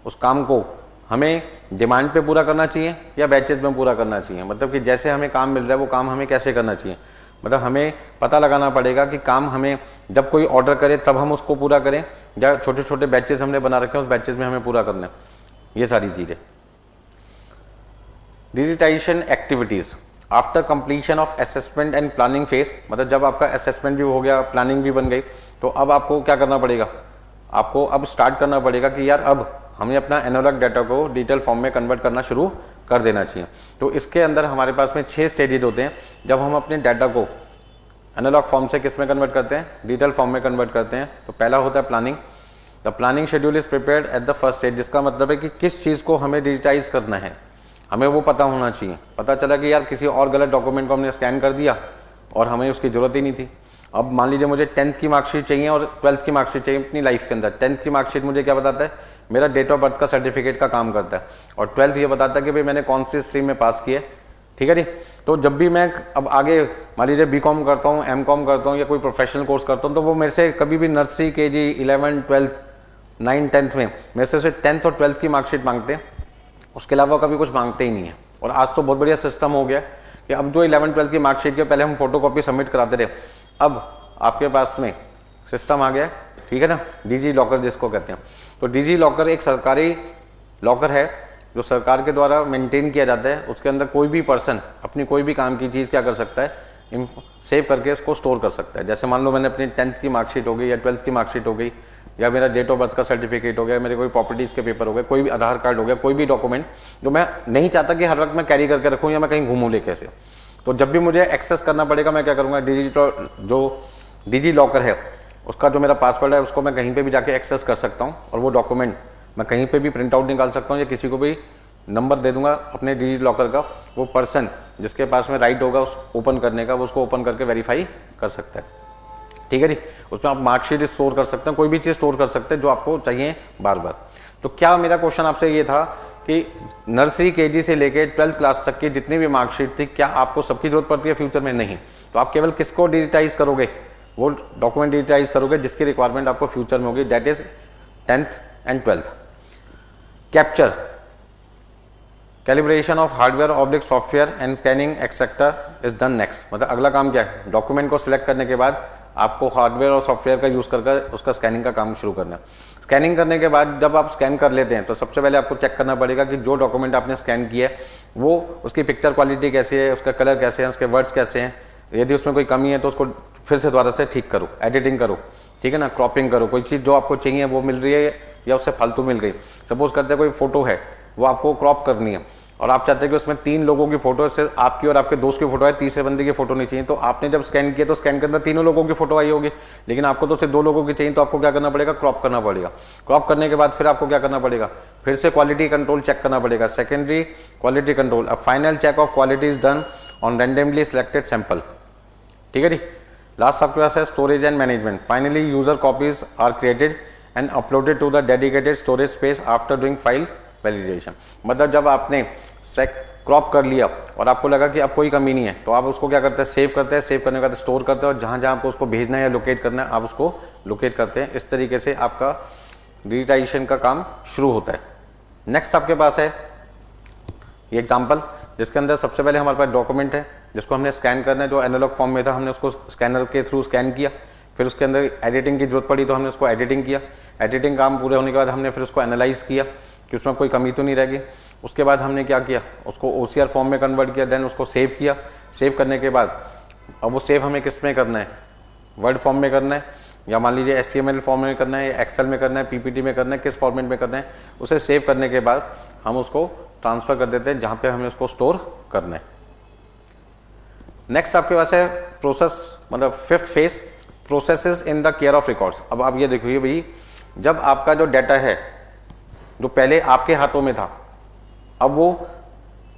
उस काम को हमें डिमांड पे पूरा करना चाहिए या बैचेस में पूरा करना चाहिए। मतलब कि जैसे हमें काम मिल रहा है वो काम हमें कैसे करना चाहिए, मतलब हमें पता लगाना पड़ेगा कि काम हमें जब कोई ऑर्डर करे तब हम उसको पूरा करें, या छोटे छोटे बैचेस हमने बना रखे हैं उस बैचेस में हमें पूरा करना है, ये सारी चीज़ें। Digitisation activities after completion of assessment and planning phase, मतलब जब आपका असेसमेंट भी हो गया, प्लानिंग भी बन गई, तो अब आपको क्या करना पड़ेगा, आपको अब स्टार्ट करना पड़ेगा कि यार अब हमें अपना एनालॉग डाटा को डिजिटल फॉर्म में कन्वर्ट करना शुरू कर देना चाहिए। तो इसके अंदर हमारे पास में 6 स्टेजेज होते हैं जब हम अपने डाटा को एनालॉग फॉर्म से किस में कन्वर्ट करते हैं, डिजिटल फॉर्म में कन्वर्ट करते हैं। तो पहला होता है planning. The planning schedule is prepared at the first stage, जिसका मतलब है कि किस चीज़ को हमें डिजिटाइज करना है, हमें वो पता होना चाहिए। पता चला कि यार किसी और गलत डॉक्यूमेंट को हमने स्कैन कर दिया और हमें उसकी ज़रूरत ही नहीं थी। अब मान लीजिए मुझे 10th की मार्कशीट चाहिए और 12th की मार्कशीट चाहिए अपनी लाइफ के अंदर। 10th की मार्कशीट मुझे क्या बताता है, मेरा डेट ऑफ बर्थ का सर्टिफिकेट का काम करता है, और 12th ये बताता है कि भाई मैंने कौन सी स्ट्रीम में पास किया, ठीक है जी। तो जब भी मैं अब आगे मान लीजिए BCom करता हूँ, MCom करता हूँ या कोई प्रोफेशनल कोर्स करता हूँ, तो वो मेरे से कभी भी नर्सरी, KG, 11, 12, 9, 10th में मेरे से 10th और 12th की मार्कशीट मांगते हैं, उसके अलावा कभी कुछ मांगते ही नहीं है। और आज तो बहुत बढ़िया सिस्टम हो गया कि अब जो 11, 12 की मार्कशीट के पहले हम फोटोकॉपी सबमिट कराते थे, अब आपके पास में सिस्टम आ गया है, ठीक है ना, डिजी लॉकर जिसको कहते हैं। तो डिजी लॉकर एक सरकारी लॉकर है जो सरकार के द्वारा मेंटेन किया जाता है। उसके अंदर कोई भी पर्सन अपनी कोई भी काम की चीज़ क्या कर सकता है, सेव करके उसको स्टोर कर सकता है। जैसे मान लो मैंने अपनी 10th की मार्कशीट हो गई या 12th की मार्कशीट हो गई, या मेरा डेट ऑफ बर्थ का सर्टिफिकेट हो गया, मेरे कोई प्रॉपर्टीज़ के पेपर हो गए, कोई भी आधार कार्ड हो गया, कोई भी डॉक्यूमेंट जो मैं नहीं चाहता कि हर वक्त मैं कैरी करके रखूँ या मैं कहीं घूमूँ लेके से, तो जब भी मुझे एक्सेस करना पड़ेगा मैं क्या करूँगा, जो डिजी लॉकर है उसका जो मेरा पासवर्ड है उसको मैं कहीं पे भी जाके एक्सेस कर सकता हूँ, और वो डॉक्यूमेंट मैं कहीं पे भी प्रिंट आउट निकाल सकता हूँ या किसी को भी नंबर दे दूंगा अपने डिजी लॉकर का, वो पर्सन जिसके पास में राइट होगा उस ओपन करने का, वो उसको ओपन करके वेरीफाई कर सकता है, ठीक है जी। उसमें आप मार्कशीट स्टोर कर सकते हैं, कोई भी चीज़ स्टोर कर सकते हैं जो आपको चाहिए बार बार। तो क्या मेरा क्वेश्चन आपसे ये था कि नर्सरी KG से लेके 12th क्लास तक की जितनी भी मार्कशीट थी, क्या आपको सबकी जरूरत पड़ती है फ्यूचर में? नहीं। तो आप केवल किसको डिजिटाइज करोगे, वो डॉक्यूमेंट डिजिटाइज करोगे जिसकी रिक्वायरमेंट आपको फ्यूचर में होगी, that is 10th and 12th। Capture, calibration of hardware oblique software and scanning etcetera is done next. मतलब अगला काम क्या है, डॉक्यूमेंट को सिलेक्ट करने के बाद आपको हार्डवेयर और सॉफ्टवेयर का यूज कर उसका स्कैनिंग का काम शुरू करना है। स्कैनिंग करने के बाद जब आप स्कैन कर लेते हैं तो सबसे पहले आपको चेक करना पड़ेगा कि जो डॉक्यूमेंट आपने स्कैन किया है वो उसकी पिक्चर क्वालिटी कैसी है, उसका कलर कैसे है, उसके वर्ड्स कैसे हैं। यदि उसमें कोई कमी है तो उसको फिर से दोबारा से ठीक करो, एडिटिंग करो, ठीक है ना, क्रॉपिंग करो, कोई चीज़ जो आपको चाहिए वो मिल रही है या उससे फालतू मिल गई। सपोज करते हैं कोई फोटो है वो आपको क्रॉप करनी है और आप चाहते हैं कि उसमें 3 लोगों की फोटो है, सिर्फ आपकी और आपके दोस्त की फोटो है, तीसरे बंदे की फोटो नहीं चाहिए। तो आपने जब स्कैन किया तो स्कैन के अंदर 3 लोगों की फोटो आई होगी, लेकिन आपको तो सिर्फ 2 लोगों की चाहिए, तो आपको क्या करना पड़ेगा, क्रॉप करना पड़ेगा। क्रॉप करने के बाद फिर आपको क्या करना पड़ेगा, फिर से क्वालिटी कंट्रोल चेक करना पड़ेगा, सेकेंडरी क्वालिटी कंट्रोल। अब final check of quality is done on randomly selected sample, ठीक है जी। लास्ट आपके पास है storage and management. Finally user copies are created and uploaded to the dedicated storage space after doing file validation. मतलब जब आपने क्रॉप कर लिया और आपको लगा कि अब कोई कमी नहीं है तो आप उसको क्या करते हैं, सेव करते हैं, सेव करने के बाद स्टोर करते हैं और जहां जहां आपको उसको भेजना है या लोकेट करना है आप उसको लोकेट करते हैं। इस तरीके से आपका डिजिटाइजेशन का काम शुरू होता है। नेक्स्ट आपके पास है ये एग्जाम्पल, जिसके अंदर सबसे पहले हमारे पास डॉक्यूमेंट है जिसको हमने स्कैन करना है, जो एनालॉग फॉर्म में था हमने उसको स्कैनर के थ्रू स्कैन किया, फिर उसके अंदर एडिटिंग की जरूरत पड़ी तो हमने उसको एडिटिंग किया, एडिटिंग काम पूरे होने के बाद हमने फिर उसको एनालाइज किया कि उसमें कोई कमी तो नहीं रहेगी। उसके बाद हमने क्या किया, उसको OCR फॉर्म में कन्वर्ट किया, देन उसको सेव किया। सेव करने के बाद अब वो सेव हमें किस में करना है, वर्ड फॉर्म में करना है या मान लीजिए HTML फॉर्म में करना है या एक्सेल में करना है, PPT में करना है, किस फॉर्मेट में करना है। उसे सेव करने के बाद हम उसको ट्रांसफर कर देते हैं जहाँ पे हमें उसको स्टोर करना है। नेक्स्ट आपके पास है प्रोसेस, मतलब 5th phase, processes in the care of records. अब आप ये देखिए भाई, जब आपका जो डाटा है जो पहले आपके हाथों में था अब वो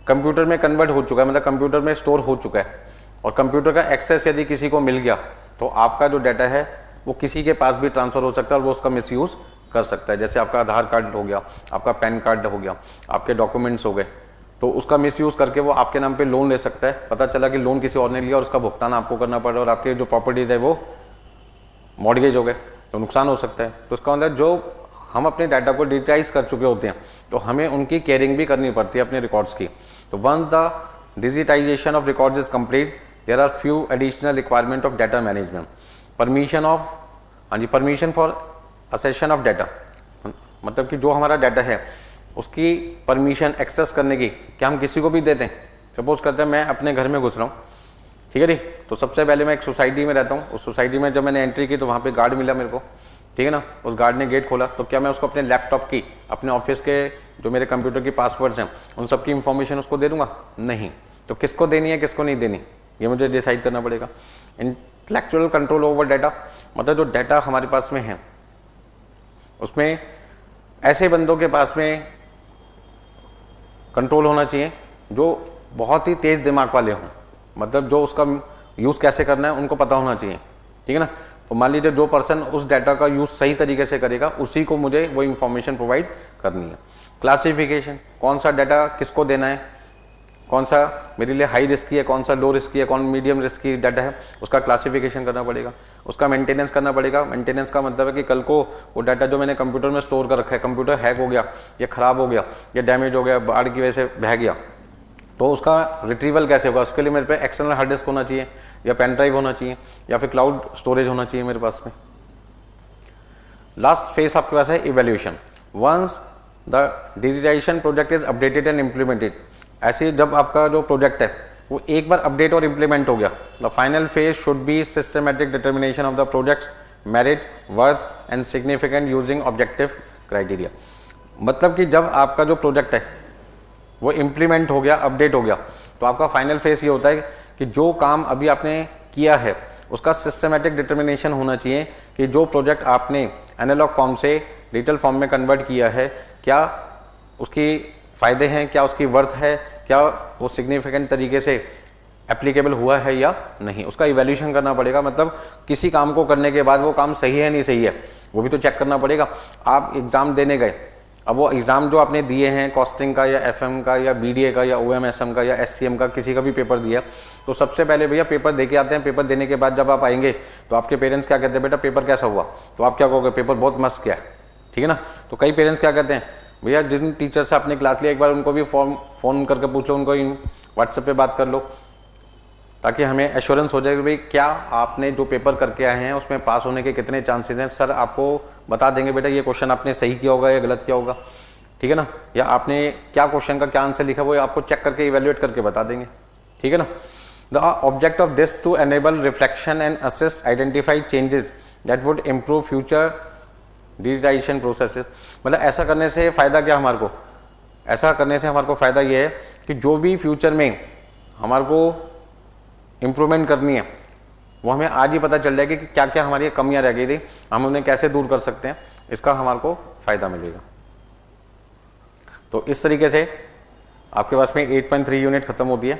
कंप्यूटर में कन्वर्ट हो चुका है, मतलब कंप्यूटर में स्टोर हो चुका है, और कंप्यूटर का एक्सेस यदि किसी को मिल गया तो आपका जो डाटा है वो किसी के पास भी ट्रांसफर हो सकता है और वो उसका मिसयूज कर सकता है। जैसे आपका आधार कार्ड हो गया, आपका पैन कार्ड हो गया, आपके डॉक्यूमेंट्स हो गए, तो उसका मिसयूज करके वो आपके नाम पे लोन ले सकता है। पता चला कि लोन किसी और ने लिया और उसका भुगतान आपको करना पड़ रहा है और आपके जो प्रॉपर्टीज है वो मॉर्गेज हो गए तो नुकसान हो सकता है। तो उसका मतलब जो हम अपने डाटा को डिजिटाइज कर चुके होते हैं तो हमें उनकी केयरिंग भी करनी पड़ती है अपने रिकॉर्ड्स की। तो once the digitisation of records is complete there are few additional requirement of data management. Permission for accession of data, मतलब कि जो हमारा डाटा है उसकी परमिशन एक्सेस करने की क्या हम किसी को भी देते हैं। सपोज करते हैं मैं अपने घर में घुस रहा हूँ, ठीक है जी, तो सबसे पहले मैं एक सोसाइटी में रहता हूँ, उस सोसाइटी में जब मैंने एंट्री की तो वहाँ पे गार्ड मिला मेरे को, ठीक है ना, उस गार्ड ने गेट खोला तो क्या मैं उसको अपने लैपटॉप की, अपने ऑफिस के जो मेरे कंप्यूटर की पासवर्ड्स हैं उन सब की इंफॉर्मेशन उसको दे दूंगा? नहीं। तो किसको देनी है किसको नहीं देनी ये मुझे डिसाइड करना पड़ेगा। इंटेलेक्चुअल कंट्रोल ओवर डाटा, मतलब जो डाटा हमारे पास में है उसमें ऐसे बंदों के पास में कंट्रोल होना चाहिए जो बहुत ही तेज दिमाग वाले हों, मतलब जो उसका यूज कैसे करना है उनको पता होना चाहिए, ठीक है ना। तो मान लीजिए जो पर्सन उस डाटा का यूज सही तरीके से करेगा उसी को मुझे वो इंफॉर्मेशन प्रोवाइड करनी है। क्लासिफिकेशन, कौन सा डाटा किसको देना है, कौन सा मेरे लिए हाई रिस्की है, कौन सा लो रिस्की है, कौन मीडियम रिस्की डाटा है, उसका क्लासिफिकेशन करना पड़ेगा। उसका मेंटेनेंस करना पड़ेगा। मेंटेनेंस का मतलब है कि कल को वो डाटा जो मैंने कंप्यूटर में स्टोर कर रखा है, कंप्यूटर हैक हो गया या खराब हो गया या डैमेज हो गया, बाढ़ की वजह से बह गया, तो उसका रिट्रीवल कैसे होगा? उसके लिए मेरे पे एक्सटर्नल हार्ड डिस्क होना चाहिए या पेन ड्राइव होना चाहिए या फिर क्लाउड स्टोरेज होना चाहिए मेरे पास में। लास्ट फेज आपके पास है evaluation. Once the digitisation project is updated and implemented, ऐसे जब आपका जो प्रोजेक्ट है वो एक बार अपडेट और इम्प्लीमेंट हो गया, the final phase should be systematic determination of the project merit, worth and significant using objective criteria. मतलब कि जब आपका जो प्रोजेक्ट है वो इम्प्लीमेंट हो गया, अपडेट हो गया, तो आपका फाइनल फेस ये होता है कि जो काम अभी आपने किया है उसका सिस्टमैटिक डिटर्मिनेशन होना चाहिए कि जो प्रोजेक्ट आपने एनालॉग फॉर्म से डिजिटल फॉर्म में कन्वर्ट किया है क्या उसकी फायदे हैं, क्या उसकी वर्थ है, क्या वो सिग्निफिकेंट तरीके से एप्लीकेबल हुआ है या नहीं, उसका इवैल्यूएशन करना पड़ेगा। मतलब किसी काम को करने के बाद वो काम सही है नहीं सही है वो भी तो चेक करना पड़ेगा। आप एग्जाम देने गए, अब वो एग्जाम जो आपने दिए हैं कॉस्टिंग का या एफएम का या बीडीए का या ओएमएसएम का या एससीएम का, किसी का भी पेपर दिया, तो सबसे पहले भैया पेपर दे के आते हैं। पेपर देने के बाद जब आप आएंगे तो आपके पेरेंट्स क्या कहते हैं, बेटा पेपर कैसा हुआ? तो आप क्या कहोगे, पेपर बहुत मस्त किया, ठीक है ना। तो कई पेरेंट्स क्या कहते हैं, भैया जिन टीचर से आपने क्लास लिया एक बार उनको भी फोन करके पूछ लो, उनको व्हाट्सएप पे बात कर लो, ताकि हमें एश्योरेंस हो जाए कि भाई क्या आपने जो पेपर करके आए हैं उसमें पास होने के कितने चांसेस हैं। सर आपको बता देंगे बेटा ये क्वेश्चन आपने सही किया होगा या गलत किया होगा, ठीक है ना, या आपने क्या क्वेश्चन का क्या आंसर लिखा वो आपको चेक करके इवेल्युएट करके बता देंगे, ठीक है ना। The object of this to enable reflection and assist identify changes that would improve future digitisation processes. मतलब ऐसा करने से फायदा क्या हमारे को, ऐसा करने से हमारे को फायदा ये है कि जो भी फ्यूचर में हमारे को इम्प्रूवमेंट करनी है वो हमें आज ही पता चल जाएगी कि क्या क्या हमारी कमियां रह गई थी, हम उन्हें कैसे दूर कर सकते हैं, इसका हमारे को फायदा मिलेगा। तो इस तरीके से आपके पास में 8.3 यूनिट खत्म होती है।